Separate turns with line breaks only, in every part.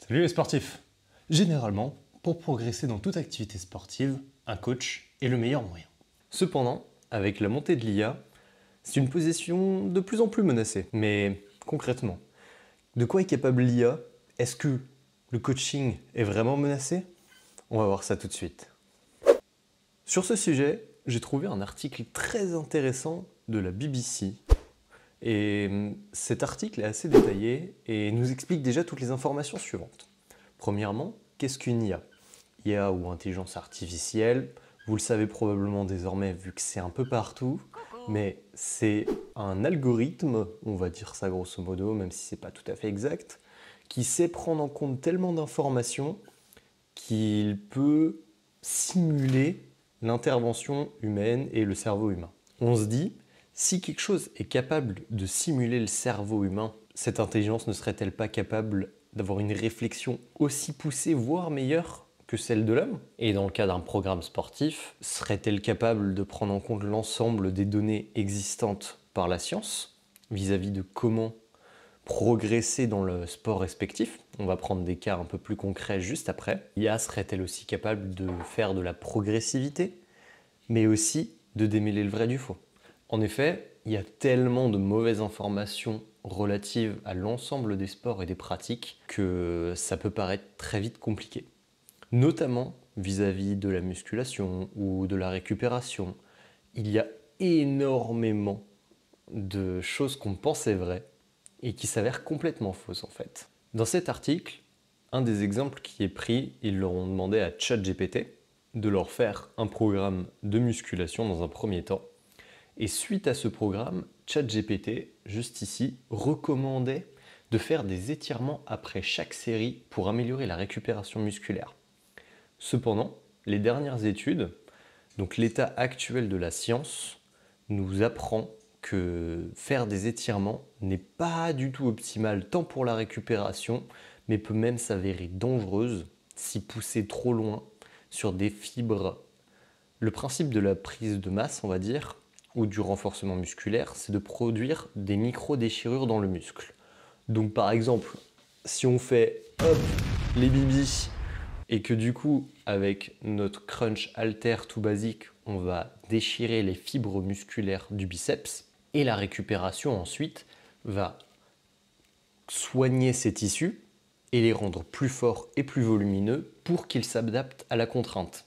Salut les sportifs! Généralement, pour progresser dans toute activité sportive, un coach est le meilleur moyen. Cependant, avec la montée de l'IA, c'est une position de plus en plus menacée. Mais concrètement, de quoi est capable l'IA? Est-ce que le coaching est vraiment menacé? On va voir ça tout de suite. Sur ce sujet, j'ai trouvé un article très intéressant de la BBC. Et cet article est assez détaillé et nous explique déjà toutes les informations suivantes. Premièrement, qu'est-ce qu'une IA? IA ou intelligence artificielle, vous le savez probablement désormais vu que c'est un peu partout, mais c'est un algorithme, on va dire ça grosso modo, même si c'est pas tout à fait exact, qui sait prendre en compte tellement d'informations qu'il peut simuler l'intervention humaine et le cerveau humain. On se dit, si quelque chose est capable de simuler le cerveau humain, cette intelligence ne serait-elle pas capable d'avoir une réflexion aussi poussée, voire meilleure que celle de l'homme? Et dans le cas d'un programme sportif, serait-elle capable de prendre en compte l'ensemble des données existantes par la science vis-à-vis de comment progresser dans le sport respectif? On va prendre des cas un peu plus concrets juste après. L'IA serait-elle aussi capable de faire de la progressivité, mais aussi de démêler le vrai du faux? En effet, il y a tellement de mauvaises informations relatives à l'ensemble des sports et des pratiques que ça peut paraître très vite compliqué. Notamment vis-à-vis de la musculation ou de la récupération. Il y a énormément de choses qu'on pensait vraies et qui s'avèrent complètement fausses en fait. Dans cet article, un des exemples qui est pris, ils leur ont demandé à ChatGPT de leur faire un programme de musculation dans un premier temps. Et suite à ce programme, ChatGPT, juste ici, recommandait de faire des étirements après chaque série pour améliorer la récupération musculaire. Cependant, les dernières études, donc l'état actuel de la science, nous apprend que faire des étirements n'est pas du tout optimal tant pour la récupération, mais peut même s'avérer dangereuse si poussée trop loin sur des fibres. Le principe de la prise de masse, on va dire, ou du renforcement musculaire, c'est de produire des micro-déchirures dans le muscle. Donc par exemple, si on fait hop, les bibis, et que du coup, avec notre crunch halter tout basique, on va déchirer les fibres musculaires du biceps, et la récupération ensuite va soigner ces tissus et les rendre plus forts et plus volumineux pour qu'ils s'adaptent à la contrainte.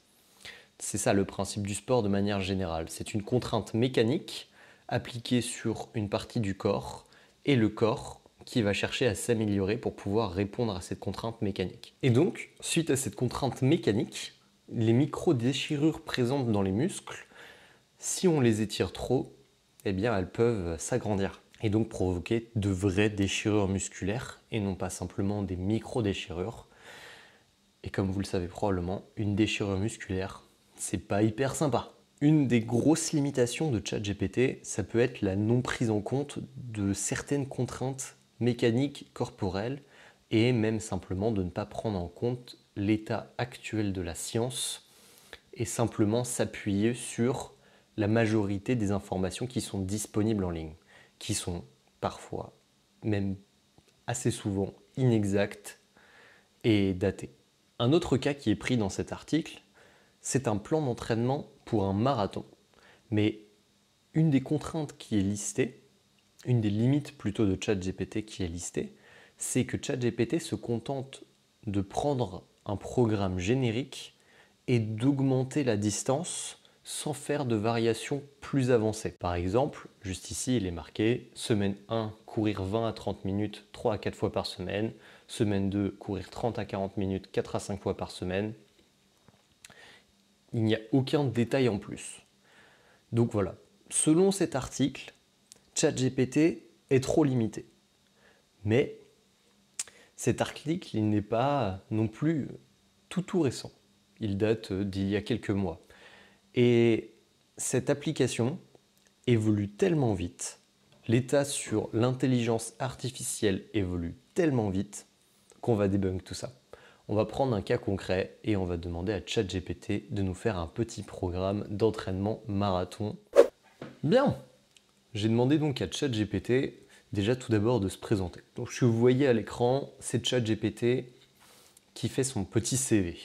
C'est ça le principe du sport de manière générale. C'est une contrainte mécanique appliquée sur une partie du corps et le corps qui va chercher à s'améliorer pour pouvoir répondre à cette contrainte mécanique. Et donc, suite à cette contrainte mécanique, les micro-déchirures présentes dans les muscles, si on les étire trop, eh bien elles peuvent s'agrandir et donc provoquer de vraies déchirures musculaires et non pas simplement des micro-déchirures. Et comme vous le savez probablement, une déchirure musculaire, c'est pas hyper sympa. Une des grosses limitations de ChatGPT, ça peut être la non prise en compte de certaines contraintes mécaniques corporelles et même simplement de ne pas prendre en compte l'état actuel de la science et simplement s'appuyer sur la majorité des informations qui sont disponibles en ligne, qui sont parfois, même assez souvent, inexactes et datées. Un autre cas qui est pris dans cet article, c'est un plan d'entraînement pour un marathon. Mais une des contraintes qui est listée, une des limites plutôt de ChatGPT qui est listée, c'est que ChatGPT se contente de prendre un programme générique et d'augmenter la distance sans faire de variations plus avancées. Par exemple, juste ici, il est marqué semaine 1, courir 20 à 30 minutes 3 à 4 fois par semaine, semaine 2, courir 30 à 40 minutes 4 à 5 fois par semaine. Il n'y a aucun détail en plus. Donc voilà, selon cet article, ChatGPT est trop limité. Mais cet article, il n'est pas non plus tout récent. Il date d'il y a quelques mois. Et cette application évolue tellement vite, l'état sur l'intelligence artificielle évolue tellement vite qu'on va débunk tout ça. On va prendre un cas concret et on va demander à ChatGPT de nous faire un petit programme d'entraînement marathon. Bien! J'ai demandé donc à ChatGPT déjà tout d'abord de se présenter. Donc ce que vous voyez à l'écran, c'est ChatGPT qui fait son petit CV.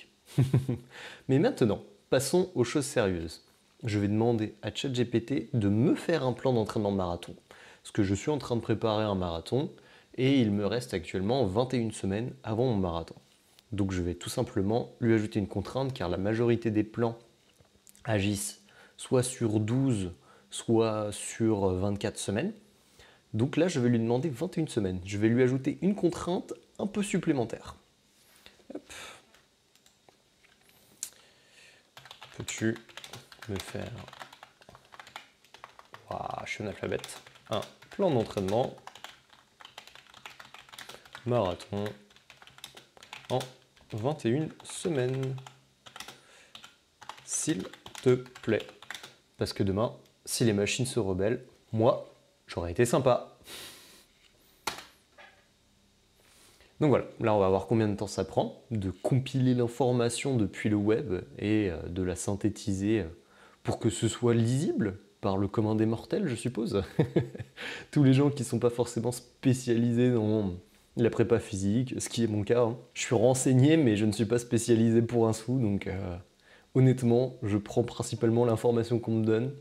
Mais maintenant, passons aux choses sérieuses. Je vais demander à ChatGPT de me faire un plan d'entraînement marathon. Parce que je suis en train de préparer un marathon et il me reste actuellement 21 semaines avant mon marathon. Donc je vais tout simplement lui ajouter une contrainte car la majorité des plans agissent soit sur 12, soit sur 24 semaines. Donc là, je vais lui demander 21 semaines. Je vais lui ajouter une contrainte un peu supplémentaire. Hop. Peux-tu me faire... Waouh, je suis un alphabète. Un plan d'entraînement marathon en 21 semaines. S'il te plaît. Parce que demain, si les machines se rebellent, moi, j'aurais été sympa. Donc voilà, là on va voir combien de temps ça prend de compiler l'information depuis le web et de la synthétiser pour que ce soit lisible par le commun des mortels, je suppose. Tous les gens qui ne sont pas forcément spécialisés dans la prépa physique, ce qui est mon cas. Hein. Je suis renseigné, mais je ne suis pas spécialisé pour un sou, donc honnêtement, je prends principalement l'information qu'on me donne.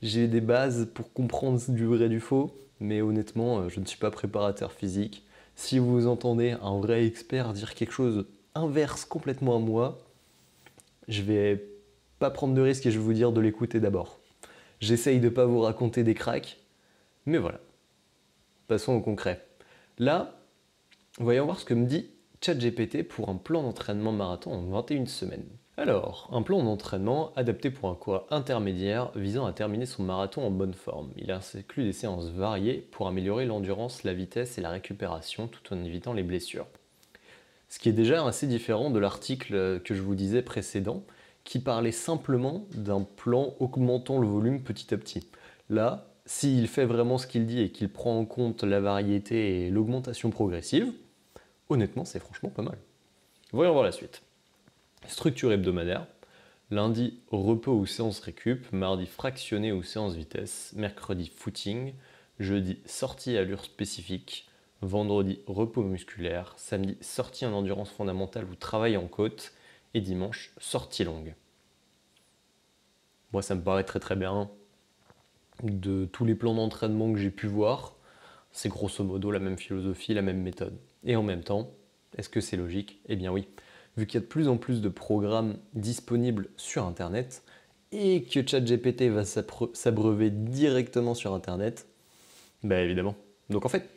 J'ai des bases pour comprendre du vrai et du faux, mais honnêtement, je ne suis pas préparateur physique. Si vous entendez un vrai expert dire quelque chose inverse complètement à moi, je vais pas prendre de risque et je vais vous dire de l'écouter d'abord. J'essaye de ne pas vous raconter des cracks, mais voilà. Passons au concret. Là, voyons voir ce que me dit ChatGPT pour un plan d'entraînement marathon en 21 semaines. Alors, un plan d'entraînement adapté pour un coureur intermédiaire visant à terminer son marathon en bonne forme. Il inclut des séances variées pour améliorer l'endurance, la vitesse et la récupération tout en évitant les blessures. Ce qui est déjà assez différent de l'article que je vous disais précédent, qui parlait simplement d'un plan augmentant le volume petit à petit. Là, s'il fait vraiment ce qu'il dit et qu'il prend en compte la variété et l'augmentation progressive, honnêtement, c'est franchement pas mal. Voyons voir la suite. Structure hebdomadaire. Lundi, repos ou séance récup. Mardi, fractionné ou séance vitesse. Mercredi, footing. Jeudi, sortie allure spécifique. Vendredi, repos musculaire. Samedi, sortie en endurance fondamentale ou travail en côte. Et dimanche, sortie longue. Moi, ça me paraît très très bien. De tous les plans d'entraînement que j'ai pu voir, c'est grosso modo la même philosophie, la même méthode. Et en même temps, est-ce que c'est logique? Eh bien oui. Vu qu'il y a de plus en plus de programmes disponibles sur Internet et que ChatGPT va s'abreuver directement sur Internet, bah évidemment. Donc en fait,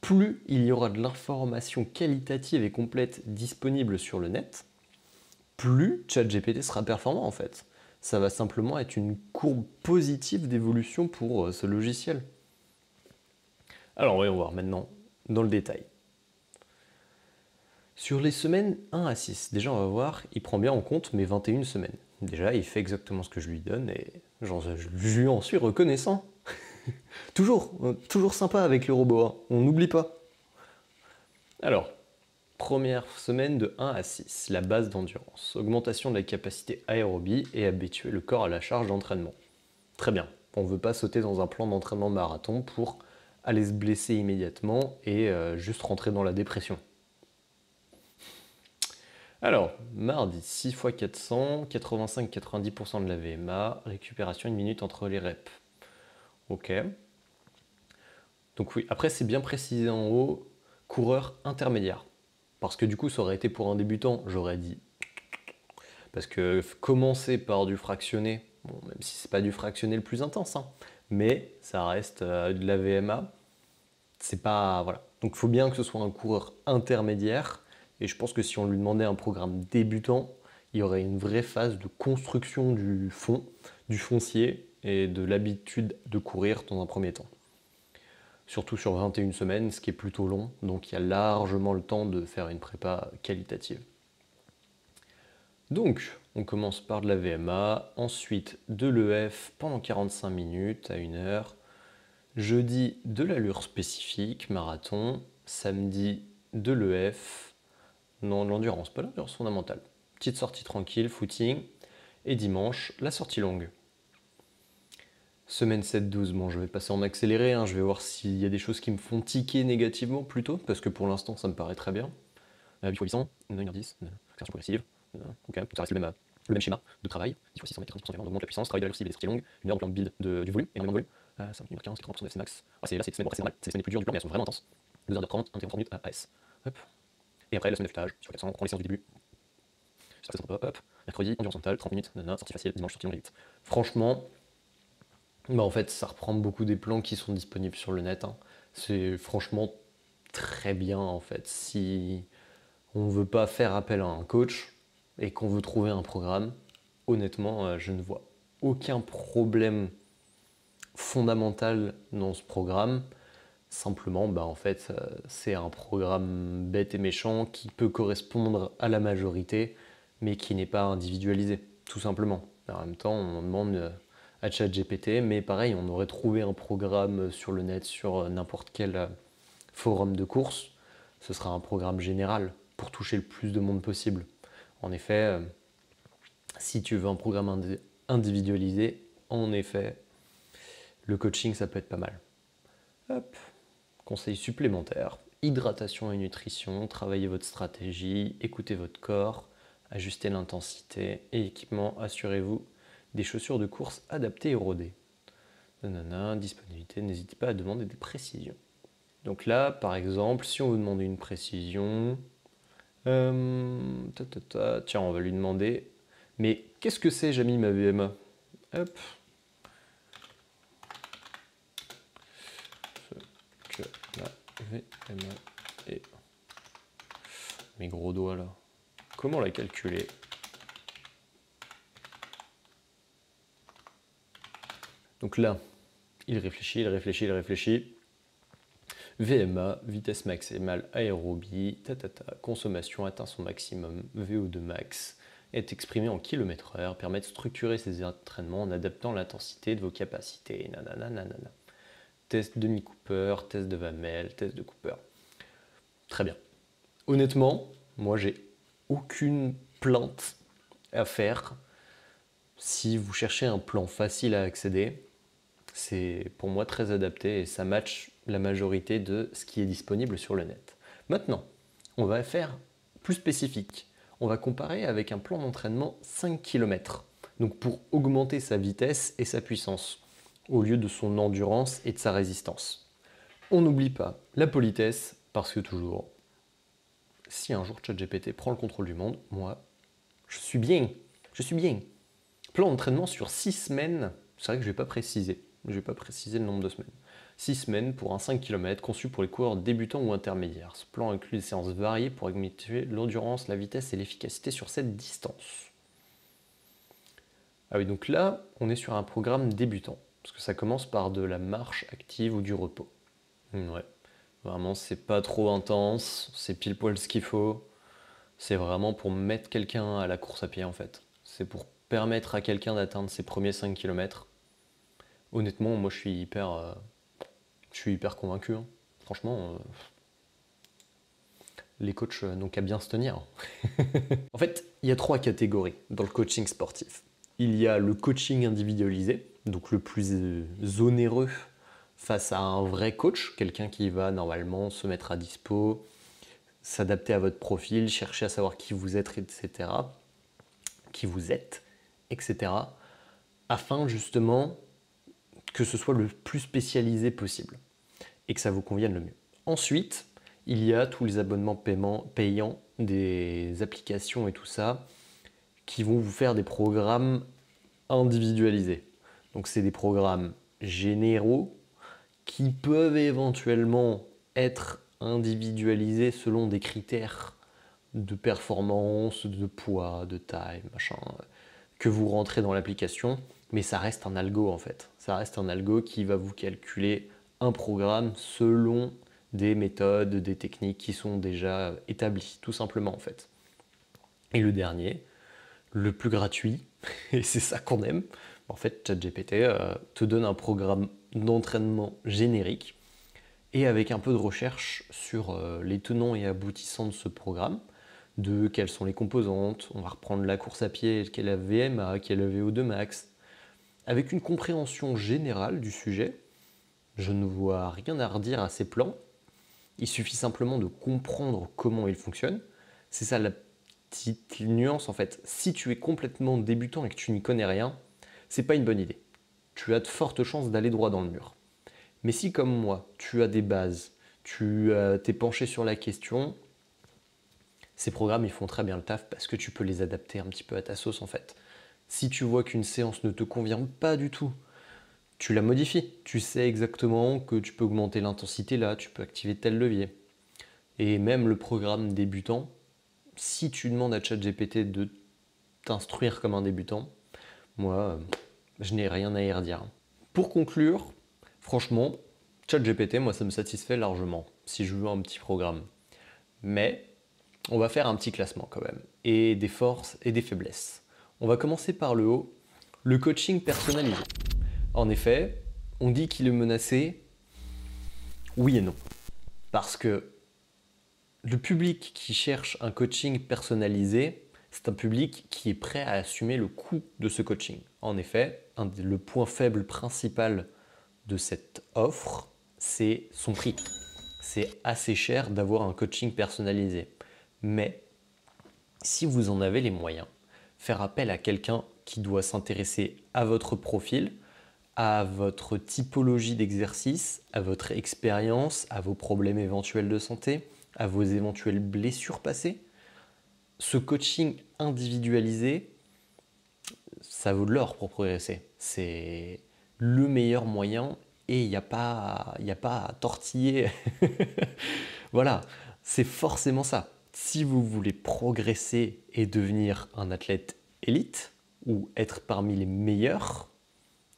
plus il y aura de l'information qualitative et complète disponible sur le net, plus ChatGPT sera performant en fait. Ça va simplement être une courbe positive d'évolution pour ce logiciel. Alors voyons voir maintenant dans le détail. Sur les semaines 1 à 6, déjà on va voir, il prend bien en compte mes 21 semaines. Déjà, il fait exactement ce que je lui donne et je lui en suis reconnaissant. toujours sympa avec le robot, hein. On n'oublie pas. Alors, première semaine de 1 à 6, la base d'endurance. Augmentation de la capacité aérobie et habituer le corps à la charge d'entraînement. Très bien, on ne veut pas sauter dans un plan d'entraînement marathon pour aller se blesser immédiatement et juste rentrer dans la dépression. Alors, mardi, 6 x 400, 85-90% de la VMA, récupération 1 minute entre les reps. Ok. Donc oui, après c'est bien précisé en haut, coureur intermédiaire. Parce que du coup, ça aurait été pour un débutant, j'aurais dit. Parce que commencer par du fractionné, bon, même si c'est pas du fractionné le plus intense, hein, mais ça reste de la VMA. C'est pas. Voilà. Donc il faut bien que ce soit un coureur intermédiaire. Et je pense que si on lui demandait un programme débutant, il y aurait une vraie phase de construction du fond, du foncier et de l'habitude de courir dans un premier temps. Surtout sur 21 semaines, ce qui est plutôt long, donc il y a largement le temps de faire une prépa qualitative. Donc, on commence par de la VMA, ensuite de l'EF pendant 45 minutes à 1 heure, jeudi de l'allure spécifique, marathon, samedi de l'EF, non, l'endurance, pas l'endurance fondamentale. Petite sortie tranquille, footing. Et dimanche, la sortie longue. Semaine 7-12, bon, je vais passer en accéléré. Je vais voir s'il y a des choses qui me font tiquer négativement plutôt, parce que pour l'instant, ça me paraît très bien. 8 x 800, 1h10, accélération progressive, ok, donc ça reste le même schéma de travail, 10 x 600 mètres, 15% on augmente la puissance, travail de la cible, les sorties longues, 1 heure de plan de build du volume, énormément de volume, 5 minutes 15, 80% de FC max. Ah, là, c'est les semaines, bon, c'est normal, c'est les semaines les plus dures du plan, mais elles sont vraiment intenses. 2h30, 1 minutes à AS. Hop. Et après, la semaine d'affûtage, sur 400, on prend les séances du début. Sur 400, hop. Mercredi, endurance mentale, 30 minutes, sortie facile, dimanche, sortie longue vite. Franchement, bah en fait, ça reprend beaucoup des plans qui sont disponibles sur le net. Hein. C'est franchement très bien, en fait. Si on ne veut pas faire appel à un coach et qu'on veut trouver un programme, honnêtement, je ne vois aucun problème fondamental dans ce programme. Simplement, bah en fait, c'est un programme bête et méchant qui peut correspondre à la majorité, mais qui n'est pas individualisé, tout simplement. En même temps, on demande à ChatGPT, mais pareil, on aurait trouvé un programme sur le net, sur n'importe quel forum de course, ce sera un programme général pour toucher le plus de monde possible. En effet, si tu veux un programme individualisé, en effet, le coaching, ça peut être pas mal. Hop. Conseils supplémentaires, hydratation et nutrition, travaillez votre stratégie, écoutez votre corps, ajustez l'intensité et équipement, assurez-vous des chaussures de course adaptées et rodées. Disponibilité, n'hésitez pas à demander des précisions. Donc là, par exemple, si on veut demander une précision, tiens, on va lui demander, mais qu'est-ce que c'est, Jamy, ma VMA? Hop. Ce que la VMA est. Mes gros doigts là. Comment la calculer? Donc là, il réfléchit. VMA, vitesse maximale aérobie, consommation atteint son maximum, VO2 max, est exprimé en km/h, permet de structurer ses entraînements en adaptant l'intensité de vos capacités. Test de Mini Cooper, test de Vamel, test de Cooper. Très bien. Honnêtement, moi j'ai aucune plainte à faire. Si vous cherchez un plan facile à accéder, c'est pour moi très adapté et ça match la majorité de ce qui est disponible sur le net. Maintenant, on va faire plus spécifique. On va comparer avec un plan d'entraînement 5 km. Donc pour augmenter sa vitesse et sa puissance, au lieu de son endurance et de sa résistance. On n'oublie pas la politesse, parce que toujours, si un jour ChatGPT prend le contrôle du monde, moi, je suis bien. Plan d'entraînement sur 6 semaines, c'est vrai que je ne vais pas préciser. Je ne vais pas préciser le nombre de semaines. 6 semaines pour un 5 km conçu pour les coureurs débutants ou intermédiaires. Ce plan inclut des séances variées pour augmenter l'endurance, la vitesse et l'efficacité sur cette distance. Ah oui, donc là, on est sur un programme débutant. Parce que ça commence par de la marche active ou du repos. Ouais, vraiment, c'est pas trop intense, c'est pile poil ce qu'il faut. C'est vraiment pour mettre quelqu'un à la course à pied en fait. C'est pour permettre à quelqu'un d'atteindre ses premiers 5 km. Honnêtement, moi je suis hyper convaincu. Hein. Franchement, les coachs n'ont qu'à bien se tenir. En fait, il y a 3 catégories dans le coaching sportif. Il y a le coaching individualisé, donc le plus onéreux face à un vrai coach, quelqu'un qui va normalement se mettre à dispo, s'adapter à votre profil, chercher à savoir qui vous êtes, etc. Afin justement que ce soit le plus spécialisé possible et que ça vous convienne le mieux. Ensuite, il y a tous les abonnements payants, des applications et tout ça, qui vont vous faire des programmes individualisés. Donc c'est des programmes généraux qui peuvent éventuellement être individualisés selon des critères de performance, de poids, de taille, machin, que vous rentrez dans l'application, mais ça reste un algo en fait. Ça reste un algo qui va vous calculer un programme selon des méthodes, des techniques qui sont déjà établies, tout simplement en fait. Et le dernier, le plus gratuit, et c'est ça qu'on aime, en fait ChatGPT te donne un programme d'entraînement générique et avec un peu de recherche sur les tenants et aboutissants de ce programme, de quelles sont les composantes, on va reprendre la course à pied, quelle est la VMA, quelle est la VO2 max, avec une compréhension générale du sujet. Je ne vois rien à redire à ces plans, il suffit simplement de comprendre comment ils fonctionnent, C'est ça la petite nuance en fait. Si tu es complètement débutant et que tu n'y connais rien, c'est pas une bonne idée. Tu as de fortes chances d'aller droit dans le mur. Mais si comme moi, tu as des bases, tu t'es penché sur la question, ces programmes ils font très bien le taf parce que tu peux les adapter un petit peu à ta sauce en fait. Si tu vois qu'une séance ne te convient pas du tout, tu la modifies. Tu sais exactement que tu peux augmenter l'intensité là, tu peux activer tel levier. Et même le programme débutant, si tu demandes à ChatGPT de t'instruire comme un débutant, moi, je n'ai rien à y redire. Pour conclure, franchement, ChatGPT, moi, ça me satisfait largement si je veux un petit programme. Mais on va faire un petit classement quand même, et des forces et des faiblesses. On va commencer par le haut, le coaching personnalisé. En effet, on dit qu'il est menacé, oui et non. Parce que le public qui cherche un coaching personnalisé, c'est un public qui est prêt à assumer le coût de ce coaching. En effet, le point faible principal de cette offre, c'est son prix. C'est assez cher d'avoir un coaching personnalisé. Mais si vous en avez les moyens, faire appel à quelqu'un qui doit s'intéresser à votre profil, à votre typologie d'exercice, à votre expérience, à vos problèmes éventuels de santé, à vos éventuelles blessures passées, ce coaching individualisé, ça vaut de l'or pour progresser. C'est le meilleur moyen et il n'y a pas à tortiller. Voilà, c'est forcément ça. Si vous voulez progresser et devenir un athlète élite ou être parmi les meilleurs,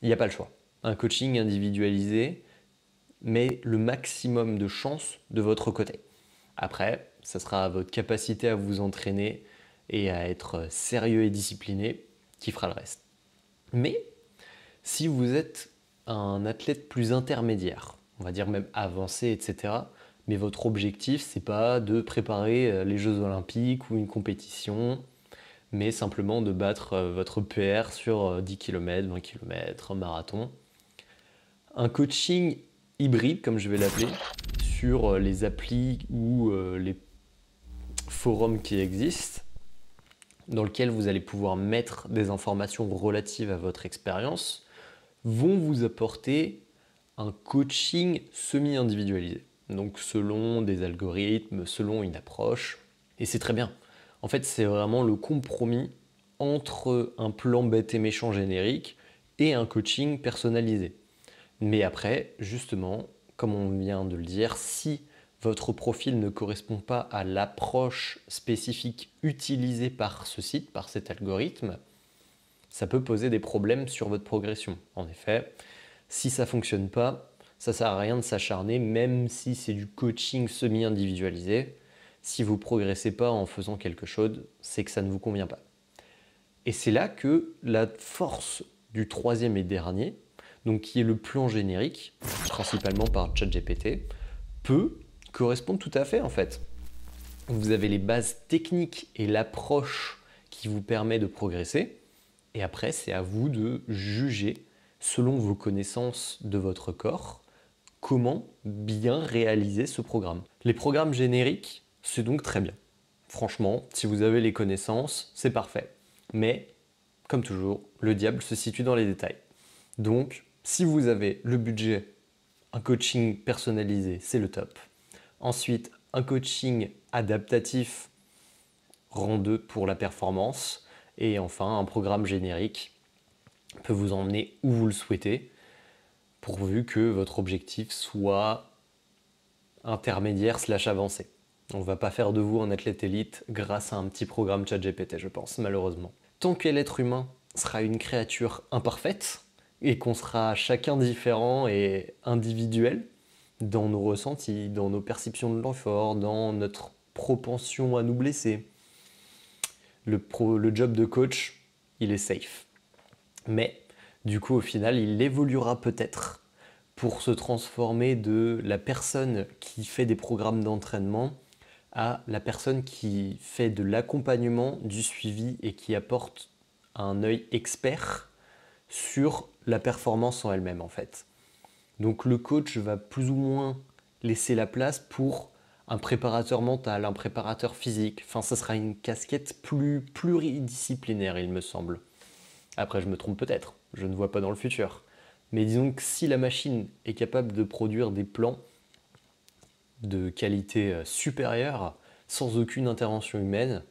il n'y a pas le choix. Un coaching individualisé met le maximum de chances de votre côté. Après, ça sera votre capacité à vous entraîner et à être sérieux et discipliné qui fera le reste. Mais si vous êtes un athlète plus intermédiaire, on va dire même avancé, etc., mais votre objectif, c'est pas de préparer les Jeux Olympiques ou une compétition, mais simplement de battre votre PR sur 10 km, 20 km, un marathon. Un coaching hybride, comme je vais l'appeler, sur les applis ou les forums qui existent, dans lesquels vous allez pouvoir mettre des informations relatives à votre expérience, vont vous apporter un coaching semi-individualisé. Donc selon des algorithmes, selon une approche. Et c'est très bien. En fait, c'est vraiment le compromis entre un plan bête et méchant générique et un coaching personnalisé. Mais après, justement, comme on vient de le dire, si votre profil ne correspond pas à l'approche spécifique utilisée par ce site, par cet algorithme, ça peut poser des problèmes sur votre progression. En effet, si ça ne fonctionne pas, ça ne sert à rien de s'acharner, même si c'est du coaching semi-individualisé. Si vous ne progressez pas en faisant quelque chose, c'est que ça ne vous convient pas. Et c'est là que la force du troisième et dernier, donc qui est le plan générique, principalement par ChatGPT, peut correspondre tout à fait en fait. Vous avez les bases techniques et l'approche qui vous permet de progresser, et après c'est à vous de juger, selon vos connaissances de votre corps, comment bien réaliser ce programme. Les programmes génériques, c'est donc très bien. Franchement, si vous avez les connaissances, c'est parfait. Mais, comme toujours, le diable se situe dans les détails. Donc, si vous avez le budget, un coaching personnalisé, c'est le top. Ensuite, un coaching adaptatif, rang 2 pour la performance. Et enfin, un programme générique peut vous emmener où vous le souhaitez, pourvu que votre objectif soit intermédiaire / avancé. On ne va pas faire de vous un athlète élite grâce à un petit programme ChatGPT, je pense, malheureusement. Tant que l'être humain sera une créature imparfaite, et qu'on sera chacun différent et individuel dans nos ressentis, dans nos perceptions de l'effort, dans notre propension à nous blesser, le job de coach, il est safe. Mais du coup, au final, il évoluera peut-être pour se transformer de la personne qui fait des programmes d'entraînement à la personne qui fait de l'accompagnement, du suivi et qui apporte un œil expert sur la performance en elle-même en fait. Donc le coach va plus ou moins laisser la place pour un préparateur mental, un préparateur physique. Enfin, ça sera une casquette plus pluridisciplinaire, il me semble. Après, je me trompe peut-être, je ne vois pas dans le futur. Mais disons que si la machine est capable de produire des plans de qualité supérieure, sans aucune intervention humaine,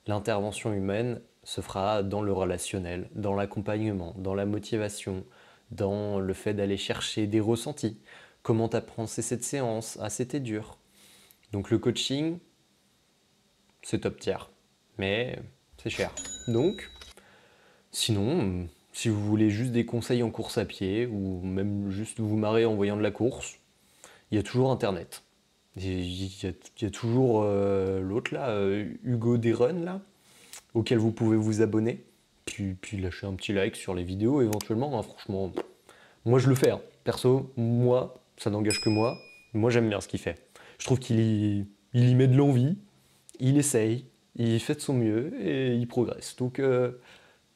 l'intervention humaine se fera dans le relationnel, dans l'accompagnement, dans la motivation, dans le fait d'aller chercher des ressentis. Comment t'as pensé cette séance? Ah, c'était dur. Donc le coaching, c'est top tier, mais c'est cher. Donc, sinon, si vous voulez juste des conseils en course à pied, ou même juste vous marrer en voyant de la course, il y a toujours Internet. Il y a toujours l'autre là, Hugo Desrun là, auquel vous pouvez vous abonner, puis lâcher un petit like sur les vidéos éventuellement, hein, franchement, moi je le fais, hein. Perso, moi, ça n'engage que moi j'aime bien ce qu'il fait. Je trouve qu'il y met de l'envie, il essaye, il fait de son mieux et il progresse. Donc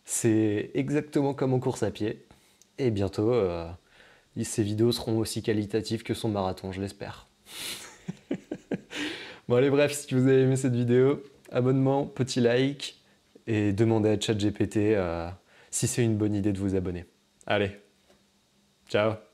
c'est exactement comme en course à pied, et bientôt ces vidéos seront aussi qualitatives que son marathon, je l'espère. Bon allez bref, si vous avez aimé cette vidéo, abonnement, petit like, et demandez à ChatGPT si c'est une bonne idée de vous abonner. Allez, ciao!